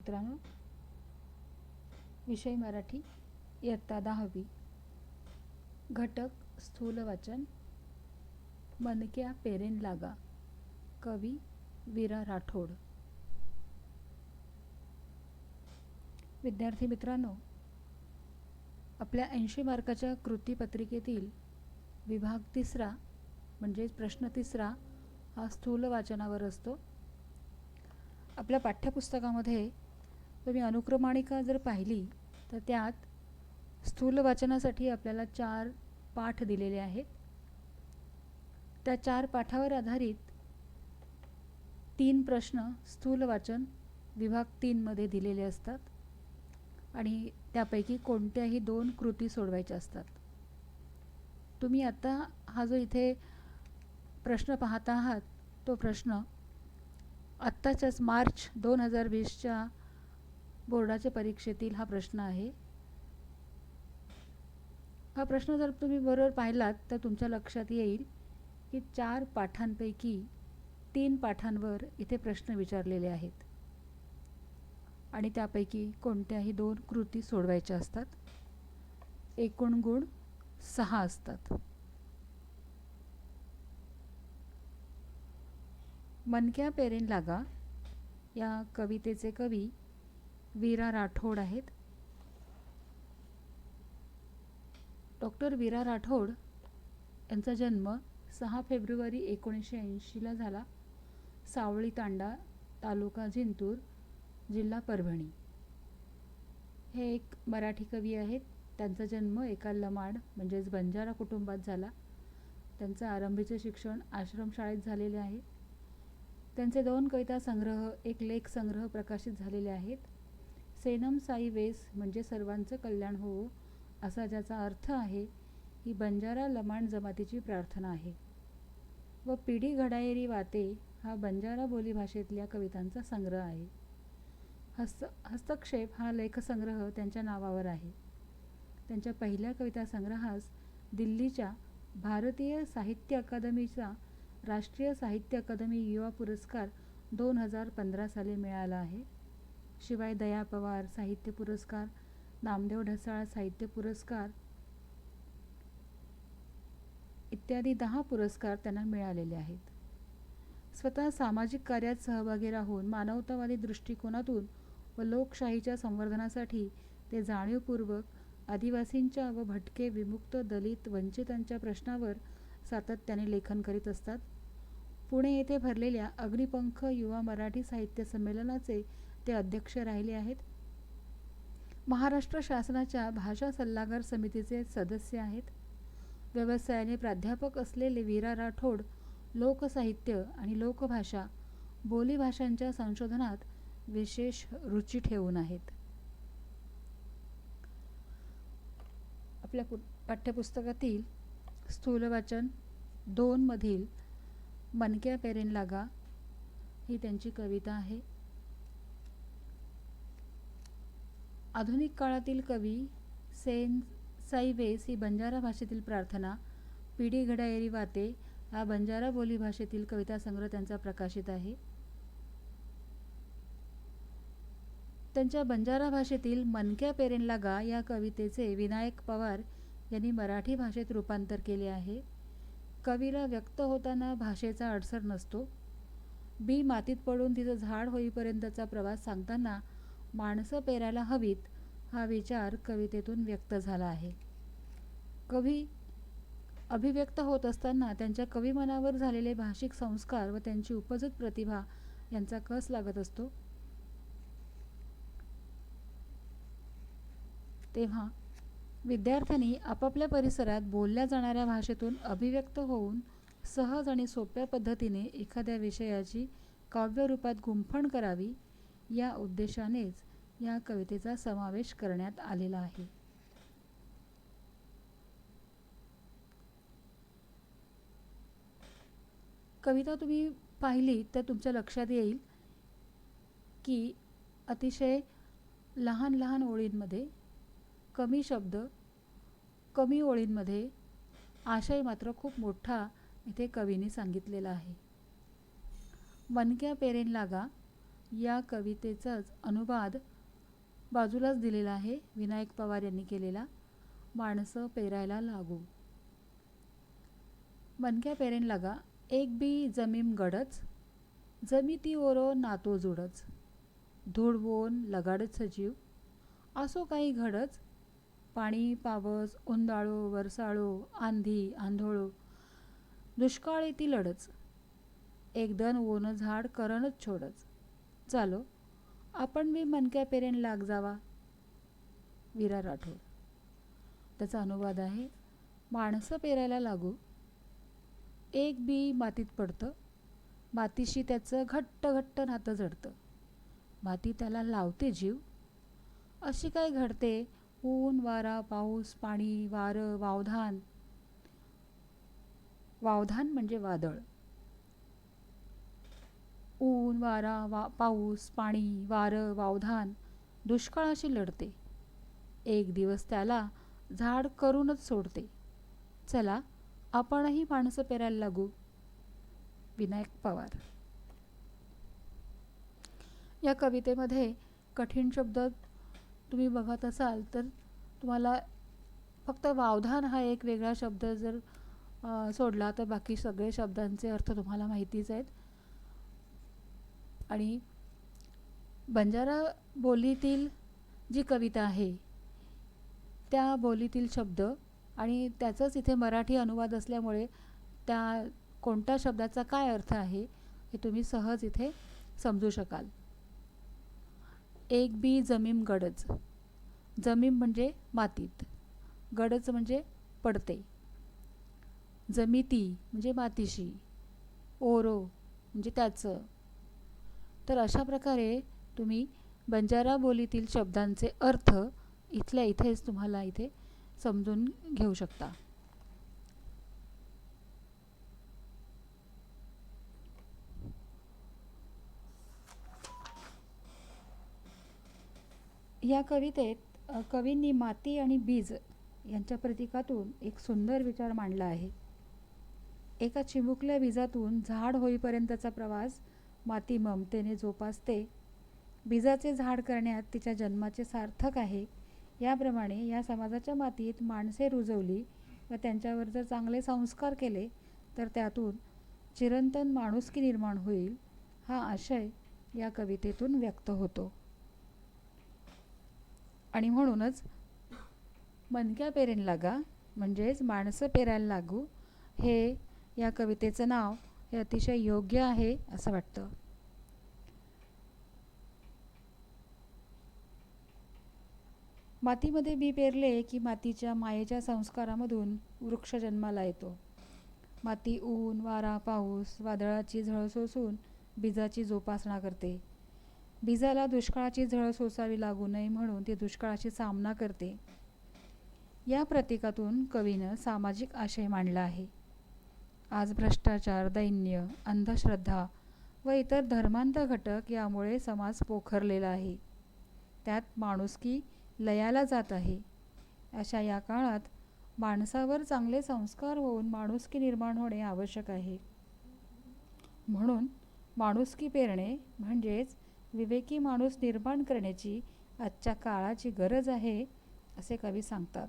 मित्रांनो, विषय मराठी इयत्ता 10वी, घटक स्थूल वाचन, मनक्या पेरेन लागा, कवी वीरा राठोड. विद्यार्थी मित्रांनो, आपल्या 80 मार्काच्या कृतीपत्रिकेतील विभाग 3 म्हणजेच प्रश्न 3 हा स्थूल वाचनावर असतो. आपल्या पाठ्यपुस्तकामध्ये तुम्ही अनुक्रमणिका जर पाहिली तर त्यात स्थूल वाचनासाठी आपल्याला 4 पाठ दिलेले आहेत. त्या 4 पाठावर आधारित 3 प्रश्न स्थूल वाचन विभाग 3 मध्ये दिलेले असतात आणि त्यापैकी कोणत्याही 2 कृती सोडवायच्या असतात. तुम्ही आता हा जो इथे प्रश्न पाहता आहात तो प्रश्न आत्ताच्याच मार्च 2020च्या बोर्डाच्या परीक्षेतील हा प्रश्न आहे. हा प्रश्न जर तुम्ही बरोबर पाहिलात तर तुमच्या लक्षात येईल की 4 पाठांपैकी 3 पाठांवर इथे प्रश्न विचारलेले आहेत आणि त्यापैकी कोणत्याही 2 कृती सोडवायच्या असतात. एकूण गुण 6 असतात. मनक्या पेरेन लागा या कवितेचे कवी वीरा राठोड आहेत. डॉक्टर वीरा राठोड यांचा जन्म 6 फेब्रुवारी 1980ला झाला. सावळी तांडा, तालुका जिंतूर, जिल्हा परभणी. हे एक मराठी कवी आहेत. त्यांचा जन्म एका लमाड म्हणजेच बंजारा कुटुंबात झाला. त्यांचं आरंभीचे शिक्षण आश्रमशाळेत झालेले आहे. त्यांचे 2 कविता संग्रह, एक लेख संग्रह प्रकाशित झालेले आहेत. सेनम साई वेस म्हणजे सर्वांचं कल्याण हो, असा ज्याचा अर्थ आहे ही बंजारा लमाण जमातीची प्रार्थना आहे. व पिढी घडायरी वाते हा बंजारा बोलीभाषेतल्या कवितांचा संग्रह आहे. हस्तक्षेप हा लेखसंग्रह त्यांच्या नावावर आहे. त्यांच्या पहिल्या कविता संग्रहास दिल्लीच्या भारतीय साहित्य अकादमीचा राष्ट्रीय साहित्य अकादमी युवा पुरस्कार 2015 साली मिळाला आहे. शिवाय दया पवार साहित्य पुरस्कार, नामदेव ढसाळ साहित्य पुरस्कार इत्यादी 10 पुरस्कार त्यांना मिळालेले आहेत. स्वतः सामाजिक कार्यात सहभागी राहून मानवतावादी दृष्टिकोनातून व लोकशाहीच्या संवर्धनासाठी ते जाणीवपूर्वक आदिवासींच्या व भटके, विमुक्त, दलित, वंचितांच्या प्रश्नावर सातत्याने लेखन करीत असतात. पुणे येथे भरलेल्या अग्निपंख युवा मराठी साहित्य संमेलनाचे ते अध्यक्ष राहिले आहेत. महाराष्ट्र शासनाच्या भाषा सल्लागार समितीचे सदस्य आहेत. व्यवसायाने प्राध्यापक असलेले वीरा राठोड लोकसाहित्य आणि लोकभाषा, बोलीभाषांच्या संशोधनात विशेष रुची ठेवून आहेत. आपल्या पाठ्यपुस्तकातील स्थूल वाचन 2 मधील मनक्या पेरेन लागा ही त्यांची कविता आहे. आधुनिक काळातील कवी सेन साई वेस ही बंजारा भाषेतील प्रार्थना, पिढी घडायरी वाते हा बंजारा बोली भाषेतील कविता संग्रह त्यांचा प्रकाशित आहे. त्यांच्या बंजारा भाषेतील मनक्या पेरेन लागा या कवितेचे विनायक पवार यांनी मराठी भाषेत रूपांतर केले आहे. कवीला व्यक्त होताना भाषेचा अडसर नसतो. बी मातीत पडून तिचं झाड होईपर्यंतचा प्रवास सांगताना माणसं पेरायला हवीत हा विचार कवितेतून व्यक्त झाला आहे. कवी अभिव्यक्त होत असताना त्यांच्या कविमनावर झालेले भाषिक संस्कार व त्यांची उपजत प्रतिभा यांचा कस लागत असतो. तेव्हा विद्यार्थ्यांनी आपापल्या परिसरात बोलल्या जाणाऱ्या भाषेतून अभिव्यक्त होऊन सहज आणि सोप्या पद्धतीने एखाद्या विषयाची काव्यरूपात गुंफण करावी या उद्देशानेच या कवितेचा समावेश करण्यात आलेला आहे. कविता तुम्ही पाहिली तर तुमच्या लक्षात येईल की अतिशय लहान लहान ओळींमध्ये, कमी शब्द, कमी ओळींमध्ये आशय मात्र खूप मोठा इथे कवीने सांगितलेला आहे. मनक्या पेरेन लागा या कवितेचाच अनुवाद बाजूलाच दिलेला आहे, विनायक पवार यांनी केलेला. माणसं पेरायला लागू. मनक्या पेरेन लागा, एक बी जमीम गडच, जमी ओरो नातो जुडच, धूळवोन लगाडच सजीव, असो काही घडच, पाणी पावस उंदाळो वरसाळो आंधी आंधोळो, दुष्काळी ती लढच, एकदन ओन झाड करणच छोडच, चालो आपण बी मनक्या पेरेन लाग जावा. विरा राठोड. त्याचा अनुवाद आहे, माणसं पेरायला लागू, एक बी मातीत पडतं, मातीशी त्याचं घट्ट घट्ट नातं जडतं, माती त्याला लावते जीव, अशी काय घडते ऊन वारा पाऊस पाणी वारं वावधान. वावधान म्हणजे वादळ. ऊन वारा पाऊस पाणी वारं वावधान दुष्काळाशी लढते, एक दिवस त्याला झाड करूनच सोडते, चला आपणही माणसं पेरायला लागू. विनायक पवार. या कवितेमध्ये कठीण शब्द तुम्ही बघत असाल तर तुम्हाला फक्त वावधान हा एक वेगळा शब्द जर सोडला तर बाकी सगळे शब्दांचे अर्थ तुम्हाला माहितीच आहेत. आणि बंजारा बोलीतील जी कविता आहे त्या बोलीतील शब्द आणि त्याचाच इथे मराठी अनुवाद असल्यामुळे त्या कोणत्या शब्दाचा काय अर्थ आहे हे तुम्ही सहज इथे समजू शकाल. एक बी जमीम गडच. जमीम म्हणजे मातीत, गडच म्हणजे पडते, जमिती म्हणजे मातीशी, ओरो म्हणजे त्याचं. तर अशा प्रकारे तुम्ही बंजारा बोलीतील शब्दांचे अर्थ इथल्या इथेच तुम्हाला इथे समजून घेऊ शकता. या कवितेत कवींनी माती आणि बीज यांच्या प्रतीकातून एक सुंदर विचार मांडला आहे. एका चिमुकल्या बीजातून झाड होईपर्यंतचा प्रवास माती ममतेने जोपासते. बीजाचे झाड करण्यात तिच्या जन्माचे सार्थक आहे. याप्रमाणे या समाजाच्या मातीत माणसे रुजवली व त्यांच्यावर जर चांगले संस्कार केले तर त्यातून चिरंतन माणुसकी निर्माण होईल, हा आशय या कवितेतून व्यक्त होतो. आणि म्हणूनच मनक्या पेरेन लागा म्हणजेच माणसं पेरायला लागू हे या कवितेचं नाव हे अतिशय योग्य आहे असं वाटतं. मातीमध्ये बी पेरले की मातीच्या मायेच्या संस्कारामधून वृक्ष जन्माला येतो. माती ऊन वारा पाऊस वादळाची झळ सोसून बीजाची जोपासना करते. बीजाला दुष्काळाची झळ सोसावी लागू नये म्हणून ती दुष्काळाशी सामना करते. या प्रतीकातून कवीनं सामाजिक आशय मांडला आहे. आज भ्रष्टाचार दैन्य अंधश्रद्धा व इतर धर्मांध घटक यामुळे समाज पोखरलेला आहे. त्यात माणुसकी लयाला जात आहे. अशा या काळात माणसावर चांगले संस्कार होऊन माणुसकी निर्माण होणे आवश्यक आहे. म्हणून माणुसकी पेरणे म्हणजेच विवेकी माणूस निर्माण करण्याची आजच्या काळाची गरज आहे असे कवी सांगतात.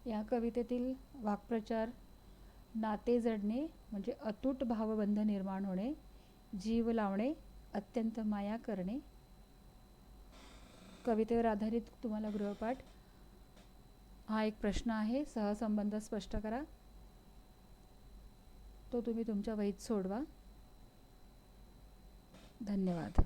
या कवितेतील वाक्प्रचार नाते जडणे म्हणजे अतूट भावबंध निर्माण होणे, जीव लावणे, अत्यंत माया करणे. कवितेवर आधारित तुम्हाला गृहपाठ हा एक प्रश्न आहे, सहसंबंध स्पष्ट करा. तो तुम्ही तुमच्या वहीत सोडवा. धन्यवाद.